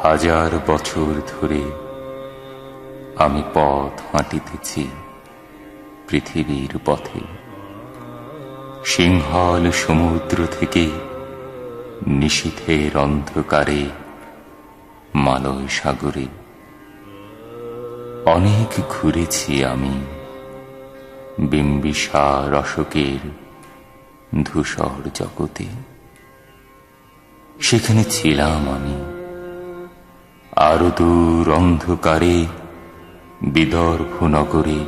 হাজার বছর ধরে আমি পথ হাঁটিতেছি পৃথিবীর পথে। সিংহল সমুদ্র থেকে নিশীথের অন্ধকারে মালয় সাগরে অনেক ঘুরেছি আমি বিম্বিসার অশোকের ধূসর জগতে। সেখানে ছিলাম আমি আরো দূর অন্ধকারে বিদর্ভ নগরে।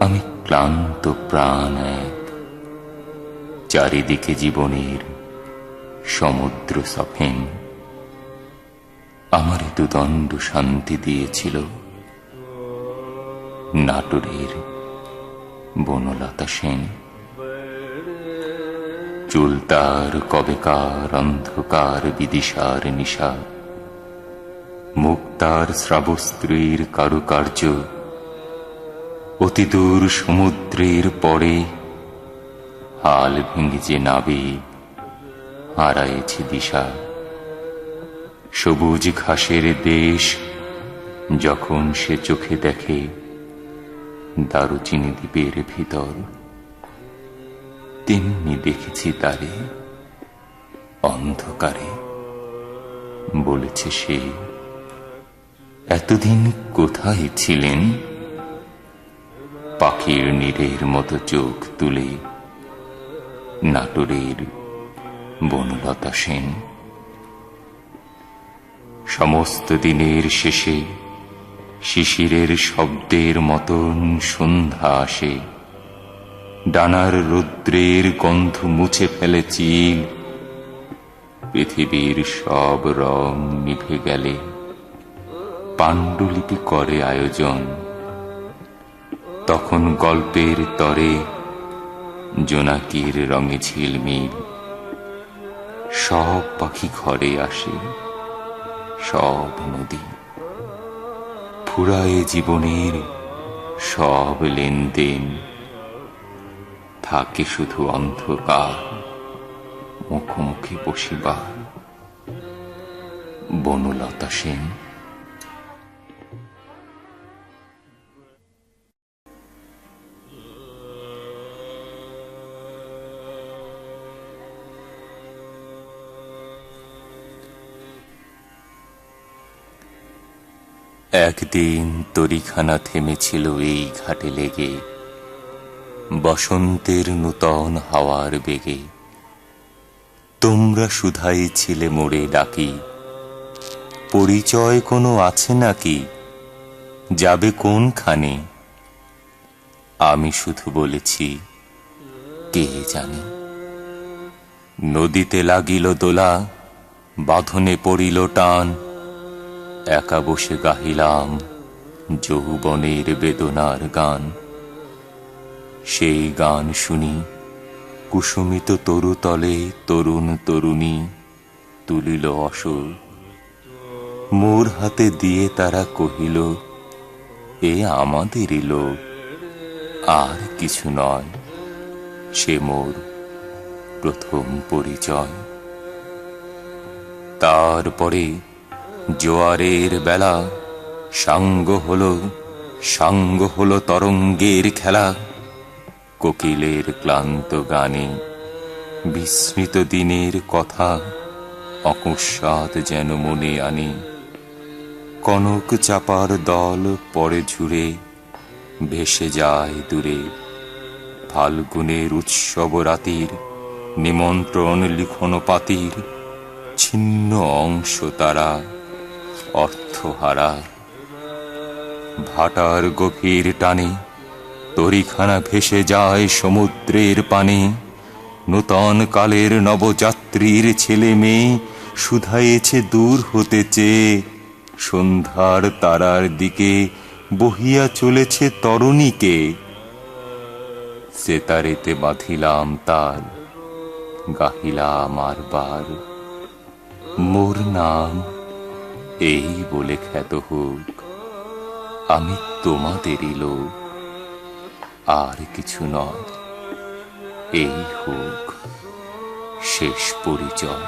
আমি ক্লান্ত প্রাণ এক, চারিদিকে জীবনের সমুদ্র সফেন। আমার দুদণ্ড শান্তি দিয়েছিল নাটোরের বনলতা সেন। চুল তার কবেকার অন্ধকার বিদিশার নিশা, মুখ তার শ্রাবস্ত্রীর কারুকার্য। অতিদূর সমুদ্রের পরে হাল ভেঙে যে নাবে হারায়েছে দিশা। সবুজ ঘাসের দেশ যখন সে চোখে দেখে দারুচিনি দ্বীপের ভিতর, তেমনি দেখেছি তারে অন্ধকারে। বলেছে সে, এতদিন কোথায় ছিলেন? পাখির নীড়ের মতো চোখ তুলে নাটোরের বনলতা সেন। সমস্ত দিনের শেষে শিশিরের শব্দের মতন সন্ধ্যা আসে। ডানার রৌদ্রের গন্ধ মুছে ফেলে চিল। পৃথিবীর সব রং নিভে গেলে পাণ্ডুলিপি করে আয়োজন। তখন গল্পের তরে জোনাকির রঙে ঝিলমিল। সব পাখি ঘরে আসে, সব নদী ফুরায় জীবনের সব লেনদেন। থাকে শুধু অন্ধকার মুখোমুখি বসিবার। বনলতা সেন। একদিন তরিখানা থেমেছিল এই ঘাটে লেগে, বসন্তের নূতন হাওয়ার বেগে। তোমরা শুধাই ছিলে মোড়ে ডাকি, পরিচয় কোনো আছে নাকি? যাবে কোনখানে? আমি শুধু বলেছি, কে জানে। নদীতে লাগিল দোলা, বাঁধনে পড়িল টান। একা বসে গাহিলাম যৌবনের বেদনার গান। সেই গান শুনি কুসুমিত তরুতলে তরুণ তরুণী তুলিল অসুর। মোর হাতে দিয়ে তারা কহিল, এ আমাদেরই লোক, আর কিছু নয়। সে মোর প্রথম পরিচয়। তারপরে জোয়ারের বেলা সাঙ্গ হলো তরঙ্গের খেলা। কোকিলের ক্লান্ত গানে বিস্মৃত দিনের কথা অকস্মাৎ যেন মনে আনে। কনক চাপার দল পরে ঝুরে ভেসে যায় দূরে। ফাল্গুনের উৎসব রাতির নিমন্ত্রণ লিখন পাতির ছিন্ন অংশ তারা অর্থহারা। ভাটার গভীর টানে তরিখানা ভেসে যায় সমুদ্রের পানে। নূতন কালের নবযাত্রীর ছেলে মেয়ে শুধাইছে দূর হতে চেয়ে। সন্ধ্যার তারার দিকে বহিয়া চলেছে তরুণীকে। সেতারেতে বাঁধিলাম তাল, গাহিলাম আর বার, মোর নাম এই বলে খ্যাত হোক। আমি তোমাদেরই লোক, আর কিছু নয়। এই হোক শেষ পরিচয়।